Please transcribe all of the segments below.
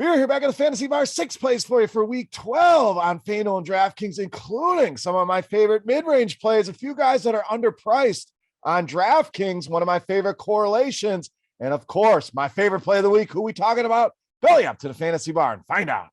Beer here back at the Fantasy Bar. 6 plays for you for week 12 on Fanduel and Draftkings, including some of my favorite mid-range plays, a few guys that are underpriced on Draftkings, one of my favorite correlations, and of course, my favorite play of the week. Who we talking about? Belly up to the Fantasy Bar and find out.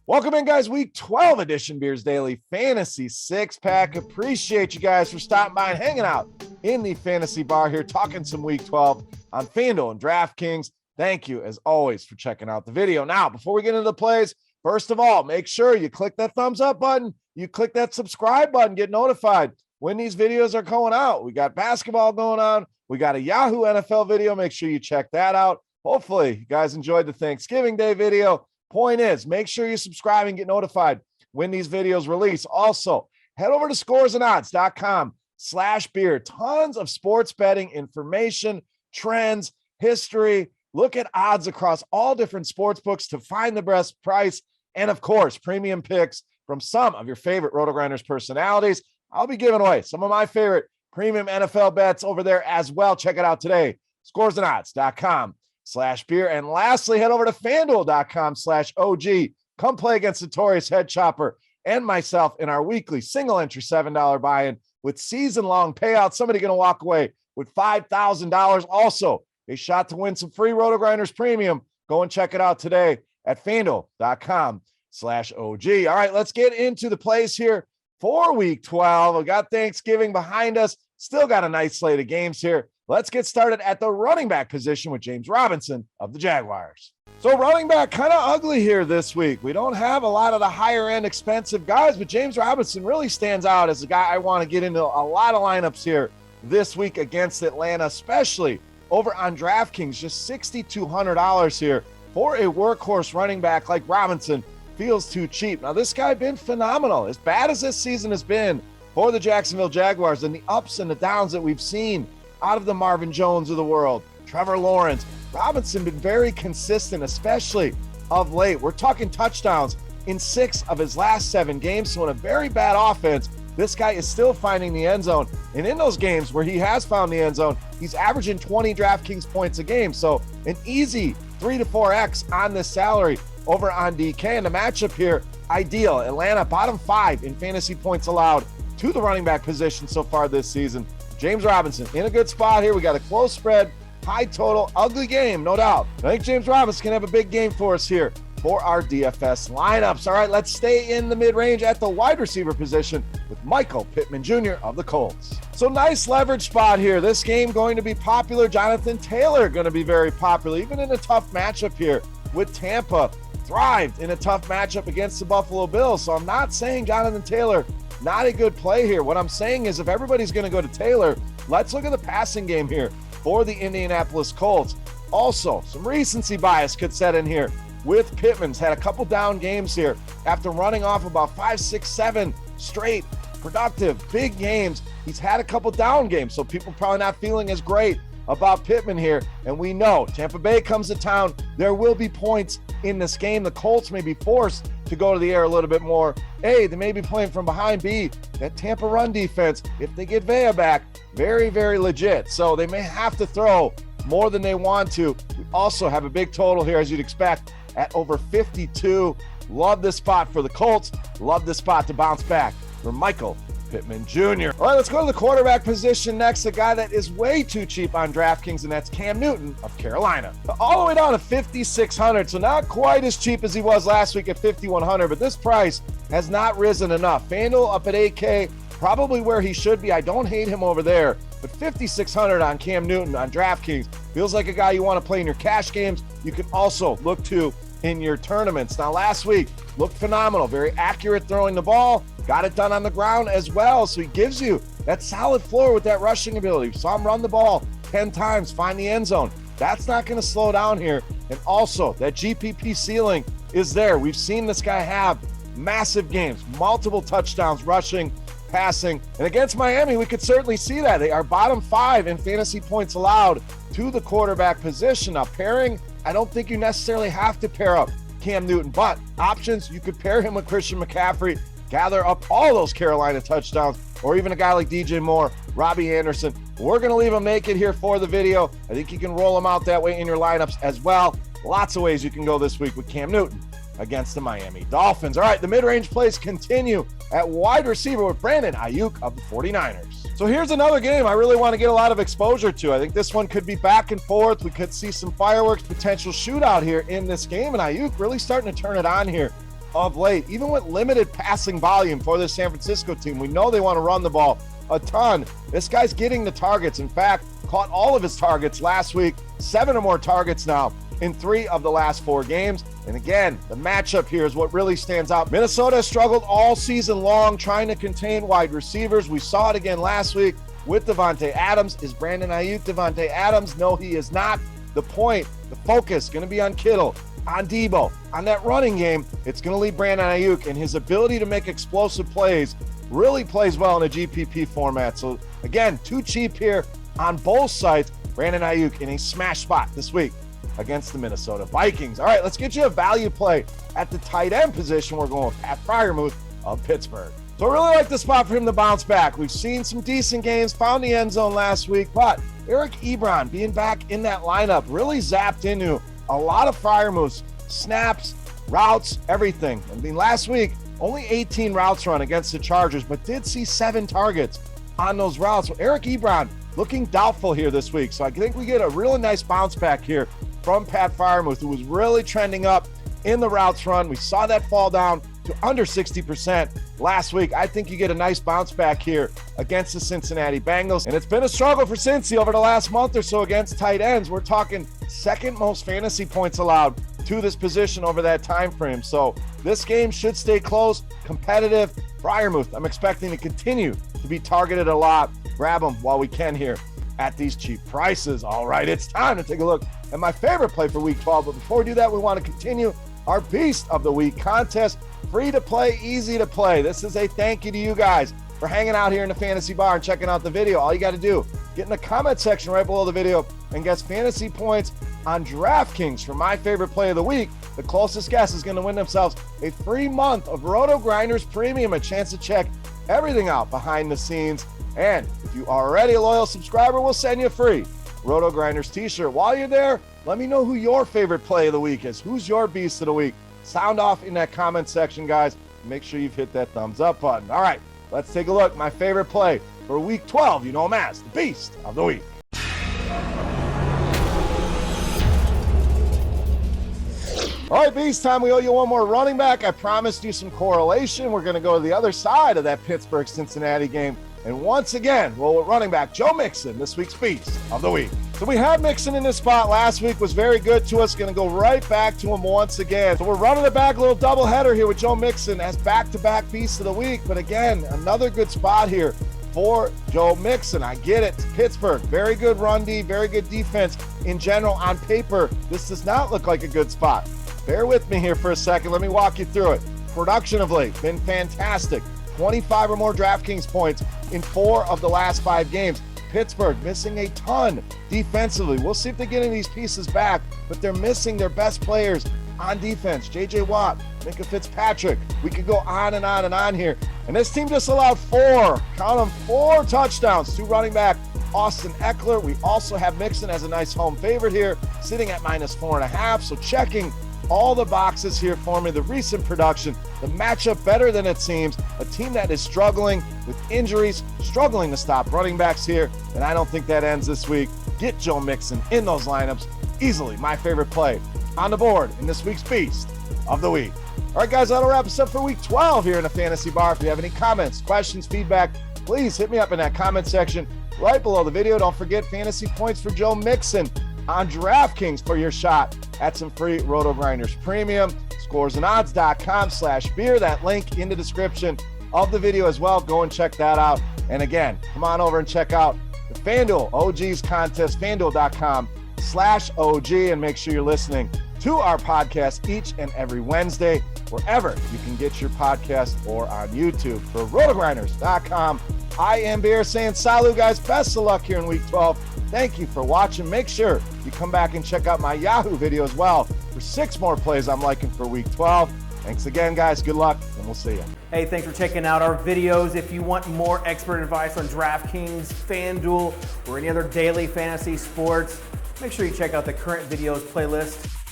Welcome in, guys. Week 12 edition Beers Daily Fantasy 6-pack. Appreciate you guys for stopping by and hanging out in the Fantasy Bar here, talking some Week 12 on Fanduel and Draftkings. Thank you, as always, for checking out the video. Now, before we get into the plays, first of all, make sure you click that thumbs up button. You click that subscribe button, get notified when these videos are going out. We got basketball going on. We got a Yahoo NFL video. Make sure you check that out. Hopefully, you guys enjoyed the Thanksgiving Day video. Point is, make sure you subscribe and get notified when these videos release. Also, head over to scoresandodds.com/beer. Tons of sports betting information, trends, history. Look at odds across all different sports books to find the best price. And of course, premium picks from some of your favorite RotoGrinders personalities. I'll be giving away some of my favorite premium NFL bets over there as well. Check it out today. scoresandodds.com/beer. And lastly, head over to fanduel.com/OG. Come play against Notorious Head Chopper and myself in our weekly single entry $7 buy-in with season-long payouts. Somebody going to walk away with $5,000. Also, a shot to win some free RotoGrinders premium. Go and check it out today at fanduel.com/OG. All right, let's get into the plays here for week 12. We got Thanksgiving behind us. Still got a nice slate of games here. Let's get started at the running back position with James Robinson of the Jaguars. So running back kind of ugly here this week. We don't have a lot of the higher end expensive guys, but James Robinson really stands out as a guy I want to get into a lot of lineups here this week against Atlanta, especially over on DraftKings. Just $6,200 here for a workhorse running back like Robinson feels too cheap. Now, this guy been phenomenal. As bad as this season has been for the Jacksonville Jaguars and the ups and the downs that we've seen out of the Marvin Jones of the world, Trevor Lawrence, Robinson been very consistent, especially of late. We're talking touchdowns in 6 of his last 7 games. So in a very bad offense, this guy is still finding the end zone. And in those games where he has found the end zone, he's averaging 20 DraftKings points a game. So an easy 3 to 4X on this salary over on DK. And the matchup here, ideal. Atlanta bottom 5 in fantasy points allowed to the running back position so far this season. James Robinson in a good spot here. We got a close spread, high total, ugly game, no doubt. I think James Robinson can have a big game for us here for our DFS lineups. All right, let's stay in the mid-range at the wide receiver position with Michael Pittman Jr. of the Colts. So nice leverage spot here. This game going to be popular. Jonathan Taylor going to be very popular, even in a tough matchup here with Tampa. Thrived in a tough matchup against the Buffalo Bills. So I'm not saying Jonathan Taylor not a good play here. What I'm saying is if everybody's going to go to Taylor, let's look at the passing game here for the Indianapolis Colts. Also, some recency bias could set in here with Pittman's had a couple down games here after running off about 5, 6, 7 straight productive big games. He's had a couple down games, so people probably not feeling as great about Pittman here. And we know Tampa Bay comes to town. There will be points in this game. The Colts may be forced to go to the air a little bit more. A, they may be playing from behind. B, that Tampa run defense, if they get Vea back, very, very legit. So they may have to throw more than they want to. We also have a big total here, as you'd expect, at over 52. Love this spot for the Colts. Love this spot to bounce back for Michael Pittman Jr. All right, let's go to the quarterback position next. A guy that is way too cheap on DraftKings, and that's Cam Newton of Carolina. All the way down to $5,600, so not quite as cheap as he was last week at $5,100, but this price has not risen enough. FanDuel up at $8K, probably where he should be. I don't hate him over there, but $5,600 on Cam Newton on DraftKings feels like a guy you want to play in your cash games. You can also look to in your tournaments. Now, last week looked phenomenal, very accurate throwing the ball, got it done on the ground as well. So he gives you that solid floor with that rushing ability. Saw him run the ball 10 times, find the end zone. That's not going to slow down here. And also that GPP ceiling is there. We've seen this guy have massive games, multiple touchdowns, rushing, passing. And against Miami, we could certainly see that. They are bottom 5 in fantasy points allowed to the quarterback position. Now, pairing, I don't think you necessarily have to pair up Cam Newton, but options, you could pair him with Christian McCaffrey, gather up all those Carolina touchdowns, or even a guy like DJ Moore, Robbie Anderson. We're going to leave him naked here for the video. I think you can roll him out that way in your lineups as well. Lots of ways you can go this week with Cam Newton against the Miami Dolphins. All right, the mid-range plays continue at wide receiver with Brandon AIYUK of the 49ers. So here's another game I really want to get a lot of exposure to. I think this one could be back and forth. We could see some fireworks, potential shootout here in this game, and AIYUK really starting to turn it on here of late. Even with limited passing volume for this San Francisco team, we know they want to run the ball a ton. This guy's getting the targets. In fact, caught all of his targets last week, 7 or more targets now in 3 of the last 4 games. And again, the matchup here is what really stands out. Minnesota has struggled all season long trying to contain wide receivers. We saw it again last week with Davante Adams. Is Brandon AIYUK Davante Adams? No, he is not. The point, the focus, going to be on Kittle, on Debo, on that running game. It's going to leave Brandon AIYUK, and his ability to make explosive plays really plays well in a GPP format. So again, too cheap here on both sides. Brandon AIYUK in a smash spot this week against the Minnesota Vikings. All right, let's get you a value play at the tight end position. We're going with FREIERMUTH of Pittsburgh. So I really like the spot for him to bounce back. We've seen some decent games, found the end zone last week, but Eric Ebron being back in that lineup really zapped into a lot of FREIERMUTHs, snaps, routes, everything. I mean, last week, only 18 routes run against the Chargers, but did see 7 targets on those routes. So Eric Ebron looking doubtful here this week. So I think we get a really nice bounce back here from Pat FREIERMUTH, who was really trending up in the routes run. We saw that fall down to under 60% last week. I think you get a nice bounce back here against the Cincinnati Bengals. And it's been a struggle for Cincy over the last month or so against tight ends. We're talking second most fantasy points allowed to this position over that time frame. So this game should stay close, competitive. FREIERMUTH, I'm expecting to continue to be targeted a lot. Grab them while we can here at these cheap prices. All right, it's time to take a look at my favorite play for week 12. But before we do that, we want to continue our Beast of the Week contest. Free to play, easy to play. This is a thank you to you guys for hanging out here in the fantasy bar and checking out the video. All you got to do, get in the comment section right below the video and guess fantasy points on Draftkings for my favorite play of the week. The closest guess is going to win themselves a free month of RotoGrinders Premium, a chance to check everything out behind the scenes. And if you are already a loyal subscriber, we'll send you a free RotoGrinders t-shirt. While you're there, let me know who your favorite play of the week is. Who's your Beast of the Week? Sound off in that comment section, guys. Make sure you've hit that thumbs up button. All right, let's take a look. My favorite play for week 12. You know him as the Beast of the Week. All right, Beast time. We owe you one more running back. I promised you some correlation. We're going to go to the other side of that Pittsburgh-Cincinnati game. And once again, well, running back Joe Mixon, this week's Beast of the Week. So we had Mixon in this spot last week, was very good to us. Going to go right back to him once again. So we're running it back, a little doubleheader here with Joe Mixon as back-to-back Beast of the Week. But again, another good spot here for Joe Mixon. I get it. It's Pittsburgh. Very good run D, very good defense in general. On paper, this does not look like a good spot. Bear with me here for a second. Let me walk you through it. Production of late, been fantastic. 25 or more DraftKings points in 4 of the last 5 games. Pittsburgh missing a ton defensively. We'll see if they're getting these pieces back, but they're missing their best players on defense. J.J. Watt, Minka Fitzpatrick. We could go on and on and on here. And this team just allowed 4, count them, 4 touchdowns to running back Austin Eckler. We also have Mixon as a nice home favorite here, sitting at -4.5. So checking all the boxes here for me. The recent production, the matchup better than it seems. A team that is struggling with injuries, struggling to stop running backs here, and I don't think that ends this week. Get Joe Mixon in those lineups. Easily my favorite play on the board in this week's Beast of the Week. All right, guys, that'll wrap us up for week 12 here in the Fantasy Bar. If you have any comments, questions, feedback, please hit me up in that comment section right below the video. Don't forget fantasy points for Joe Mixon on DraftKings for your shot at some free RotoGrinders Premium. Scoresandodds.com/beer. That link in the description of the video as well. Go and check that out. And again, come on over and check out the Fanduel OGs contest, fanduel.com/OG, and make sure you're listening to our podcast each and every Wednesday, wherever you can get your podcast or on YouTube. For RotoGrinders.com, I am Beer saying salut, guys. Best of luck here in week 12. Thank you for watching. Make sure you come back and check out my Yahoo video as well for 6 more plays I'm liking for week 12. Thanks again, guys. Good luck. and we'll see you. Hey, thanks for checking out our videos. If you want more expert advice on DraftKings, Fanduel, or any other daily fantasy sports, make sure you check out the current videos playlist.